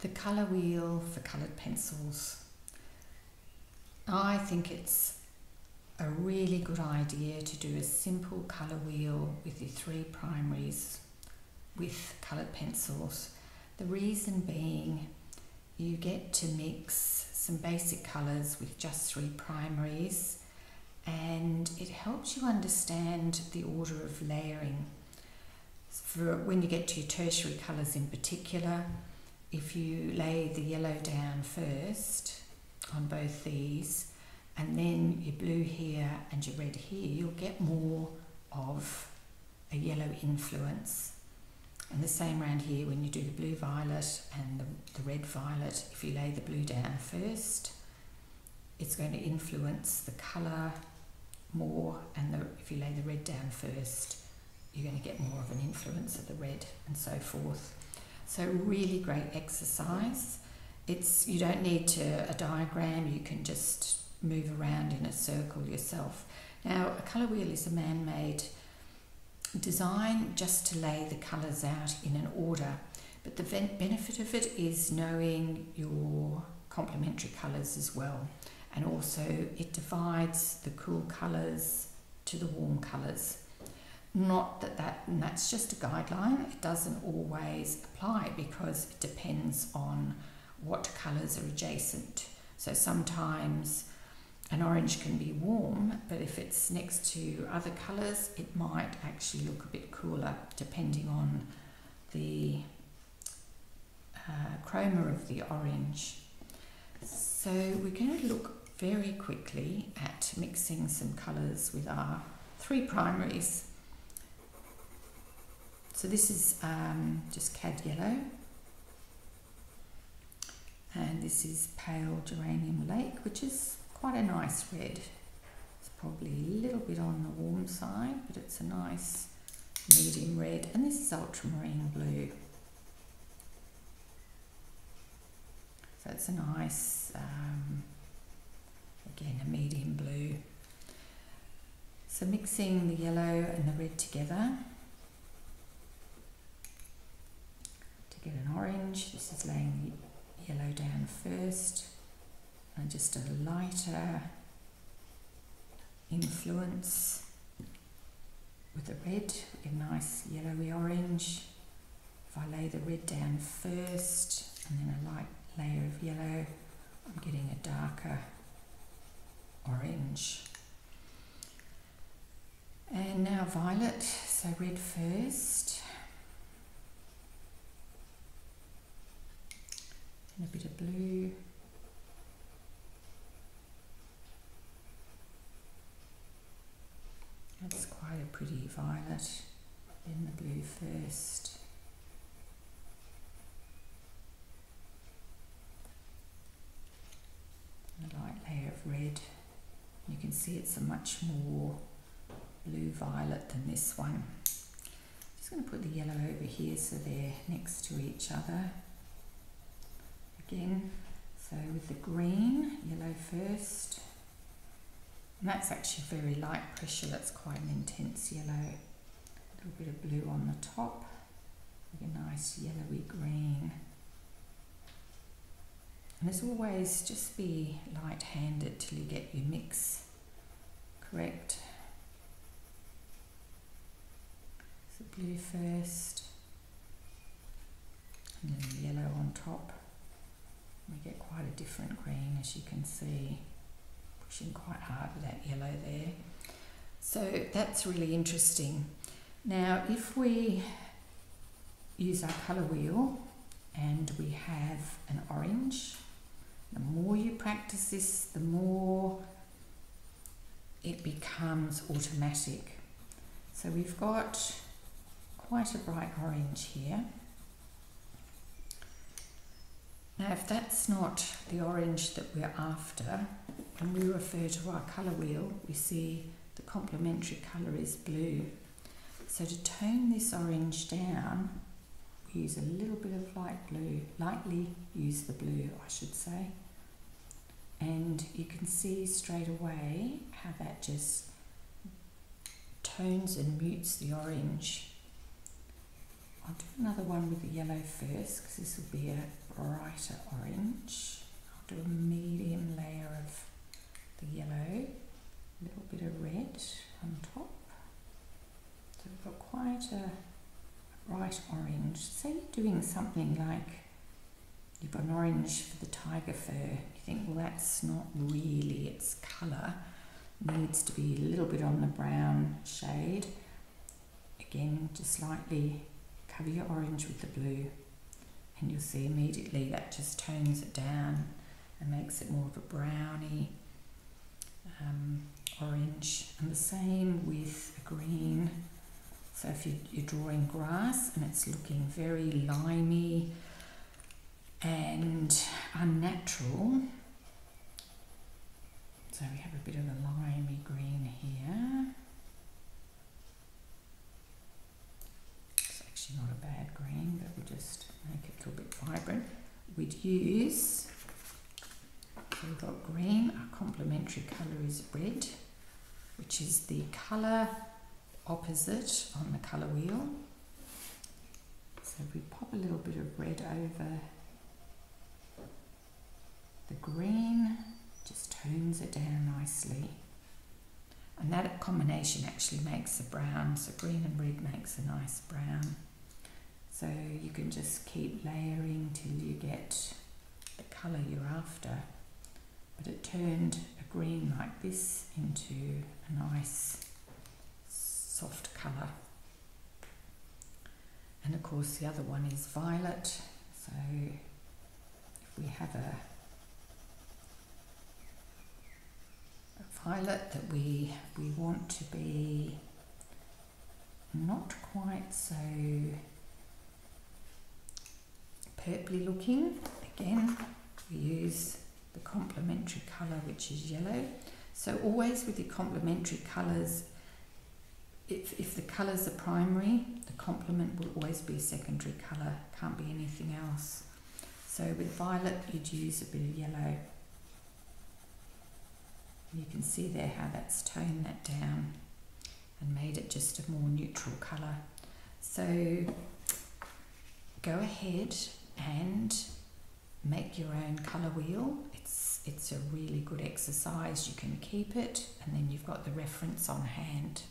The colour wheel for coloured pencils. I think it's a really good idea to do a simple colour wheel with your 3 primaries with coloured pencils. The reason being, you get to mix some basic colours with just 3 primaries, and it helps you understand the order of layering. For when you get to your tertiary colours in particular, if you lay the yellow down first on both these, and then your blue here and your red here, you'll get more of a yellow influence. And the same around here when you do the blue violet and the red violet, if you lay the blue down first, it's going to influence the colour more, and if you lay the red down first, you're going to get more of an influence of the red, and so forth. So really great exercise. You don't need a diagram, you can just move around in a circle yourself. Now, a colour wheel is a man-made design just to lay the colours out in an order, but the benefit of it is knowing your complementary colours as well, and also it divides the cool colours to the warm colours. Not and that's just a guideline, it doesn't always apply because it depends on what colours are adjacent. So sometimes an orange can be warm, but if it's next to other colours, it might actually look a bit cooler depending on the chroma of the orange. So we're going to look very quickly at mixing some colours with our 3 primaries. So this is just Cad Yellow, and this is pale Geranium Lake, which is quite a nice red. It's probably a little bit on the warm side, but it's a nice medium red. And this is ultramarine blue. So it's a nice, again, a medium blue. So mixing the yellow and the red together to get an orange. This is laying the yellow down first, and just a lighter influence with the red, a nice yellowy orange. If I lay the red down first and then a light layer of yellow, I'm getting a darker orange. And now violet, so red first, and a bit of blue. That's quite a pretty violet, then the blue first. And a light layer of red. You can see it's a much more blue violet than this one. Just going to put the yellow over here so they're next to each other. Again, so with the green, yellow first. And that's actually very light pressure, that's quite an intense yellow. A little bit of blue on the top, with a nice yellowy green. And as always, just be light-handed till you get your mix correct. So blue first, and then the yellow on top. We get quite a different green, as you can see. Pushing quite hard with that yellow there. So that's really interesting. Now if we use our colour wheel and we have an orange, the more you practice this, the more it becomes automatic. So we've got quite a bright orange here. Now if that's not the orange that we're after, when we refer to our colour wheel, we see the complementary colour is blue. So to tone this orange down, we use a little bit of light blue, lightly use the blue I should say, and you can see straight away how that just tones and mutes the orange. I'll do another one with the yellow first because this will be a brighter orange. I'll do a medium layer of the yellow, a little bit of red on top. So we've got quite a bright orange. Say you're doing something like you've got an orange for the tiger fur. You think, well, that's not really its colour. Needs to be a little bit on the brown shade. Again, just slightly cover your orange with the blue, and you'll see immediately that just tones it down and makes it more of a browny orange. And the same with a green. So if you're drawing grass and it's looking very limey and unnatural, so we have a bit of a limey green here. It's actually not a bad green, but we'll just make it a little bit vibrant. We'd use, so we've got green, our complementary colour is red, which is the colour opposite on the colour wheel. So if we pop a little bit of red over the green, just tones it down nicely. And that combination actually makes a brown, so green and red makes a nice brown. So you can just keep layering till you get the colour you're after. But it turned a green like this into a nice soft colour. And of course the other one is violet. So if we have a violet that we want to be not quite so purpley looking, again we use the complementary colour, which is yellow. So always with your complementary colours, if the colours are primary, the complement will always be a secondary colour, can't be anything else. So with violet you'd use a bit of yellow. You can see there how that's toned that down and made it just a more neutral colour. So go ahead and make your own colour wheel. It's a really good exercise. You can keep it and then you've got the reference on hand.